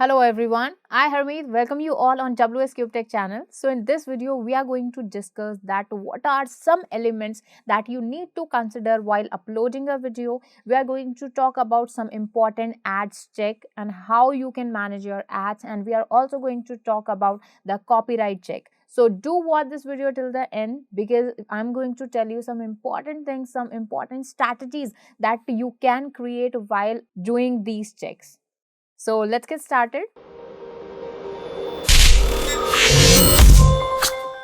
Hello everyone, I Harmeet welcome you all on WS Cube Tech channel. So in this video we are going to discuss that what are some elements that you need to consider while uploading a video. We are going to talk about some important ads check and how you can manage your ads, and we are also going to talk about the copyright check. So do watch this video till the end because I'm going to tell you some important things, some important strategies that you can create while doing these checks. So let's get started.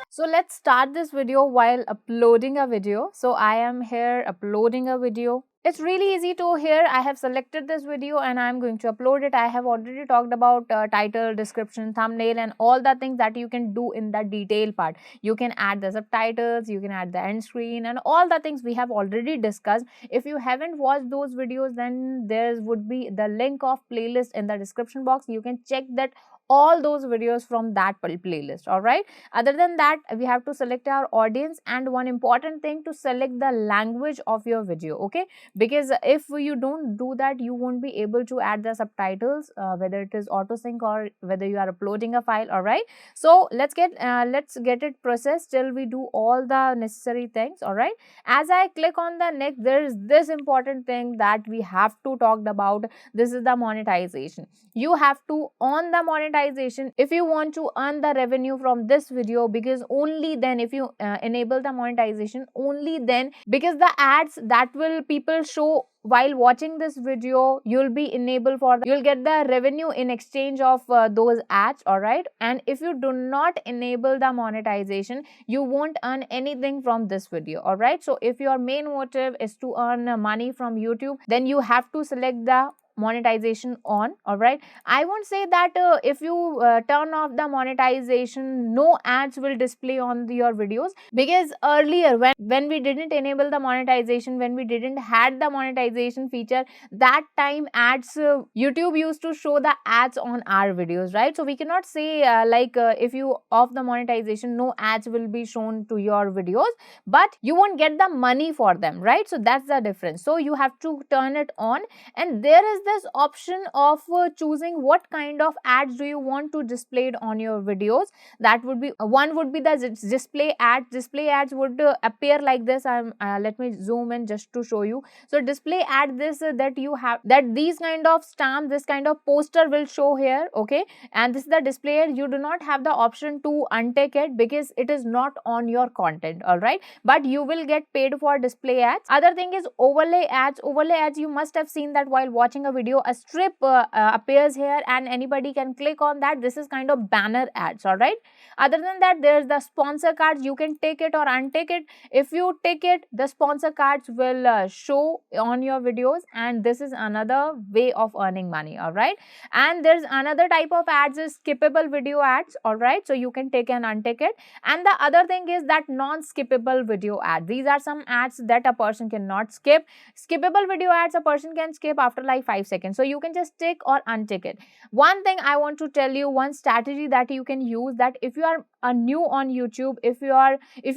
So let's start this video while uploading a video. So I am here uploading a video. It's really easy to hear. I have selected this video and I'm going to upload it. I have already talked about title, description, thumbnail and all the things that you can do in the detail part. You can add the subtitles, you can add the end screen and all the things we have already discussed. If you haven't watched those videos, then there would be the link of playlist in the description box. You can check that all those videos from that playlist. All right, other than that, we have to select our audience, and one important thing, to select the language of your video. Okay, because if you don't do that, you won't be able to add the subtitles, whether it is auto sync or whether you are uploading a file. All right, so let's get it processed till we do all the necessary things. All right, as I click on the next, there is this important thing that we have to talk about. This is the monetization. You have to earn the monetization if you want to earn the revenue from this video, because only then, if you enable the monetization, only then, because the ads that will people show while watching this video, you'll be enabled for you'll get the revenue in exchange of those ads. All right, and if you do not enable the monetization, you won't earn anything from this video. All right, so if your main motive is to earn money from YouTube, then you have to select the monetization on. All right, I won't say that if you turn off the monetization, no ads will display on your videos, because earlier when we didn't enable the monetization, when we didn't had the monetization feature, that time ads YouTube used to show the ads on our videos, right? So we cannot say if you off the monetization, no ads will be shown to your videos, but you won't get the money for them, right? So that's the difference. So you have to turn it on, and there is this option of choosing what kind of ads do you want to display on your videos. That would be one would be the display ads would appear like this. Let me zoom in just to show you. So display ad, this that you have, that these kind of stamp, this kind of poster will show here. Okay, and this is the display ad. You do not have the option to untick it because it is not on your content. All right, but you will get paid for display ads. Other thing is overlay ads. Overlay ads, you must have seen that while watching a video, a strip appears here and anybody can click on that. This is kind of banner ads. All right, other than that, there's the sponsor cards. You can take it or untick it. If you take it, the sponsor cards will show on your videos, and this is another way of earning money. All right, and there's another type of ads is skippable video ads. All right, so you can take and untick it. And the other thing is that non-skippable video ad. These are some ads that a person cannot skip. Skippable video ads a person can skip after like 5 seconds, so you can just tick or untick it. One thing I want to tell you, one strategy that you can use, that if you are new on YouTube, if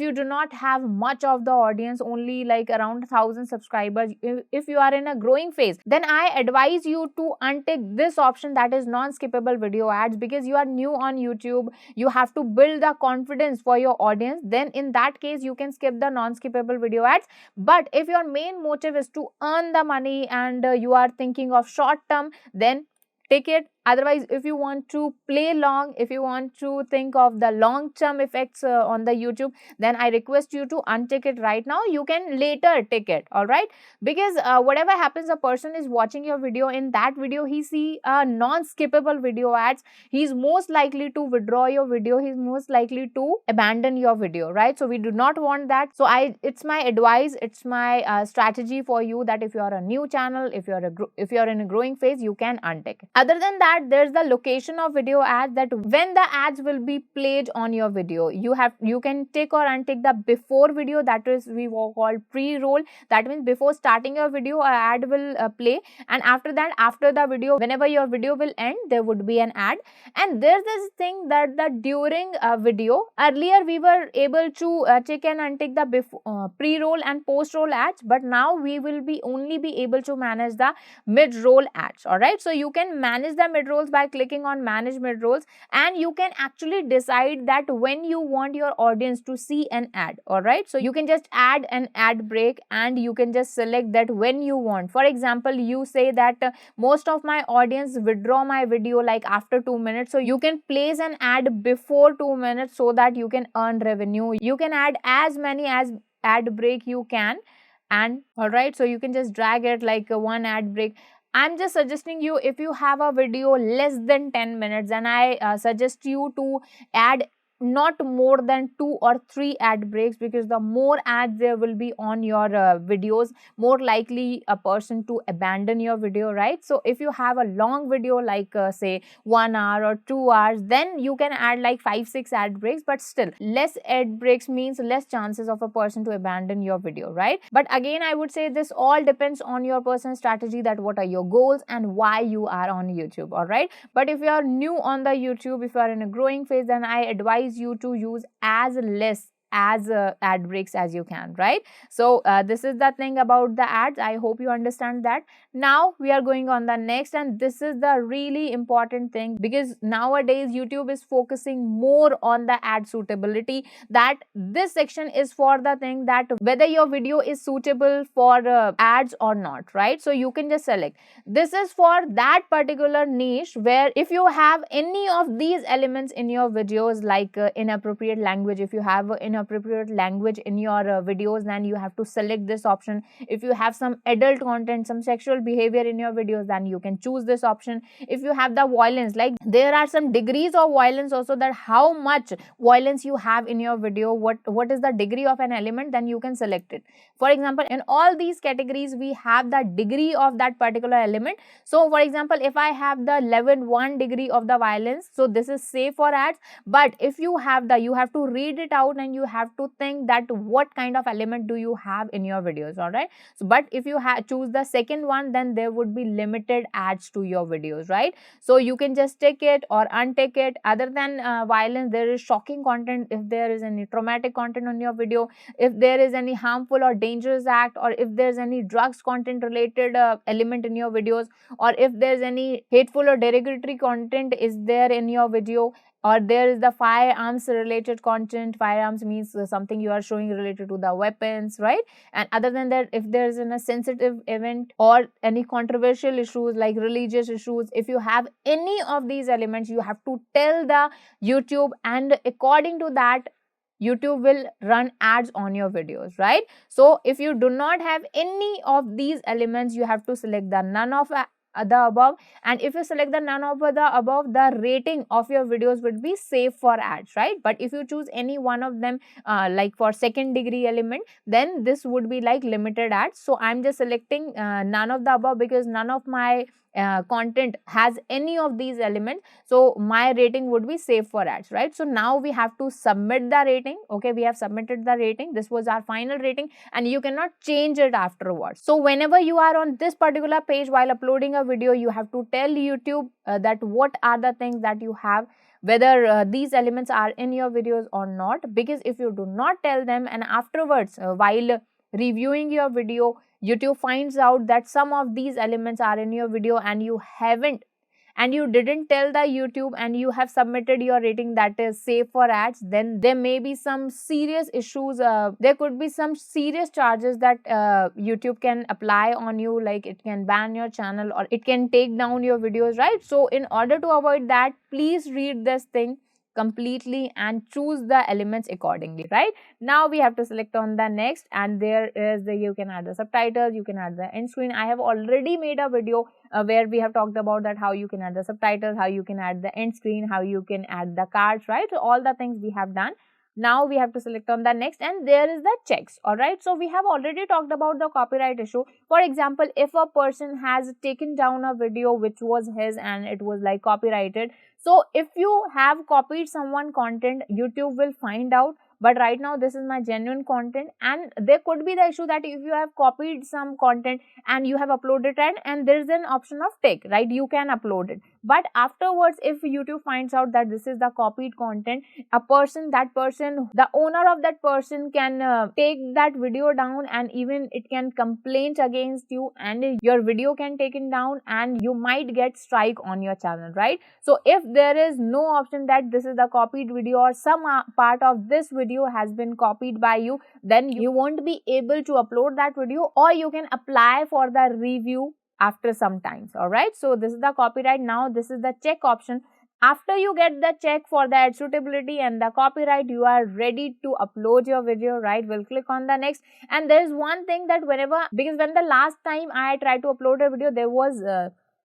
you do not have much of the audience, only like around 1,000 subscribers, if you are in a growing phase, then I advise you to untick this option, that is non-skippable video ads, because you are new on YouTube, you have to build the confidence for your audience. Then in that case, you can skip the non-skippable video ads. But if your main motive is to earn the money and you are thinking of short term, then take it. Otherwise, if you want to play long, if you want to think of the long term effects on the YouTube, then I request you to untick it right now. You can later take it. All right, because whatever happens, a person is watching your video, in that video he see non-skippable video ads, he's most likely to withdraw your video, he's most likely to abandon your video, right? So we do not want that. So it's my advice, it's my strategy for you, that if you are a new channel, if you're in a growing phase, you can untick it. Other than that, there's the location of video ads, that when the ads will be played on your video, you can tick or untick the before video, that is we call pre-roll. That means before starting your video, an ad will play, and after that, after the video, whenever your video will end, there would be an ad. And there's this thing that during a video, earlier we were able to check and untick the pre-roll and post-roll ads, but now we will be only be able to manage the mid-roll ads. All right, so you can manage the mid-rolls by clicking on manage mid-rolls, and you can actually decide that when you want your audience to see an ad. All right, so you can just add an ad break and you can just select that when you want. For example, you say that most of my audience withdraw my video like after 2 minutes, so you can place an ad before 2 minutes so that you can earn revenue. You can add as many as ad break you can. And all right, so you can just drag it like one ad break. I'm just suggesting you, if you have a video less than 10 minutes, then I suggest you to add not more than 2 or 3 ad breaks, because the more ads there will be on your videos, more likely a person to abandon your video, right? So if you have a long video like say 1 hour or 2 hours, then you can add like 5-6 ad breaks, but still less ad breaks means less chances of a person to abandon your video, right? But again, I would say this all depends on your personal strategy, that what are your goals and why you are on YouTube. All right, but if you are new on the YouTube, if you are in a growing phase, then I advise you to use as less as ad breaks as you can, right? So this is the thing about the ads. I hope you understand that. Now we are going on the next, and this is the really important thing, because nowadays YouTube is focusing more on the ad suitability, that this section is for the thing that whether your video is suitable for ads or not, right? So you can just select this is for that particular niche, where if you have any of these elements in your videos, like inappropriate language, if you have inappropriate language in your videos, then you have to select this option. If you have some adult content, some sexual behavior in your videos, then you can choose this option. If you have the violence, like there are some degrees of violence also, that how much violence you have in your video, what is the degree of an element, then you can select it. For example, in all these categories we have the degree of that particular element. So for example, if I have the level 1 degree of the violence, so this is safe for ads. But if you have you have to read it out, and you have to think that what kind of element do you have in your videos. All right, so but if you choose the second one, then there would be limited ads to your videos, right? So you can just take it or untick it. Other than violence, there is shocking content, if there is any traumatic content on your video, if there is any harmful or dangerous act, or if there's any drugs content related element in your videos, or if there's any hateful or derogatory content is there in your video, or there is the firearms related content. Firearms means something you are showing related to the weapons, right? And other than that, if there is a sensitive event or any controversial issues like religious issues, if you have any of these elements, you have to tell the YouTube, and according to that YouTube will run ads on your videos, right? So if you do not have any of these elements, you have to select the none of the above. And if you select the none of the above, the rating of your videos would be safe for ads, right? But if you choose any one of them, like for second degree element, then this would be like limited ads. So I'm just selecting none of the above, because none of my content has any of these elements, so my rating would be safe for ads, right? So now we have to submit the rating. Okay, we have submitted the rating. This was our final rating, and you cannot change it afterwards. So whenever you are on this particular page while uploading a video, you have to tell YouTube that what are the things that you have, whether these elements are in your videos or not. Because if you do not tell them, and afterwards while reviewing your video, YouTube finds out that some of these elements are in your video and you haven't, and you didn't tell the YouTube, and you have submitted your rating that is safe for ads, then there may be some serious issues. There could be some serious charges that YouTube can apply on you, like it can ban your channel or it can take down your videos, right? So in order to avoid that, please read this thing completely and choose the elements accordingly. Right now we have to select on the next, and there is you can add the subtitles, you can add the end screen. I have already made a video where we have talked about that, how you can add the subtitles, how you can add the end screen, how you can add the cards, right? So all the things we have done. Now we have to select on the next, and there is the checks. All right, so we have already talked about the copyright issue. For example, if a person has taken down a video which was his and it was like copyrighted, so if you have copied someone content, YouTube will find out. But right now this is my genuine content, and there could be the issue that if you have copied some content and you have uploaded it, and there is an option of take, right? You can upload it, But afterwards, if YouTube finds out that this is the copied content, the owner of that person can take that video down, and even it can complain against you, and your video can take it down, and you might get strike on your channel, right? So if there is no option that this is the copied video, or some part of this video has been copied by you, then you won't be able to upload that video, or you can apply for the review after some times. All right, so this is the copyright. Now this is the check option. After you get the check for the ad suitability and the copyright, you are ready to upload your video, right? We'll click on the next. And there is one thing that because when the last time I tried to upload a video, there was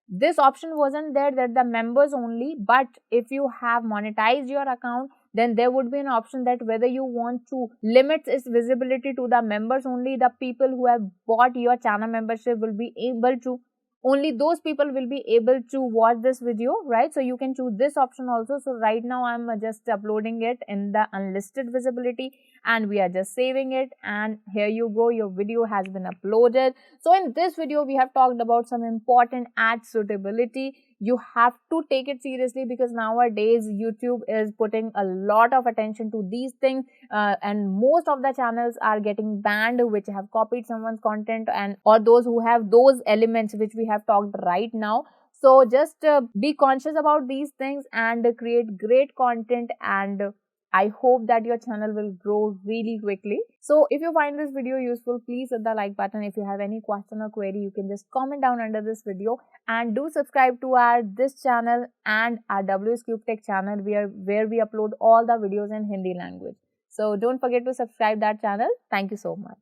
this option wasn't there, that the members only. But if you have monetized your account, then there would be an option that whether you want to limit its visibility to the members only. The people who have bought your channel membership will be able to, only those people will be able to watch this video, right? So you can choose this option also. So right now I'm just uploading it in the unlisted visibility, and we are just saving it, and here you go, your video has been uploaded. So in this video we have talked about some important ad suitability. You have to take it seriously, because nowadays YouTube is putting a lot of attention to these things, and most of the channels are getting banned which have copied someone's content, and or those who have those elements which we have talked right now. So just be conscious about these things and create great content, and I hope that your channel will grow really quickly. So if you find this video useful, please hit the like button. If you have any question or query, you can just comment down under this video, and do subscribe to this channel and our WS Cube Tech channel, where we upload all the videos in Hindi language. So don't forget to subscribe that channel. Thank you so much.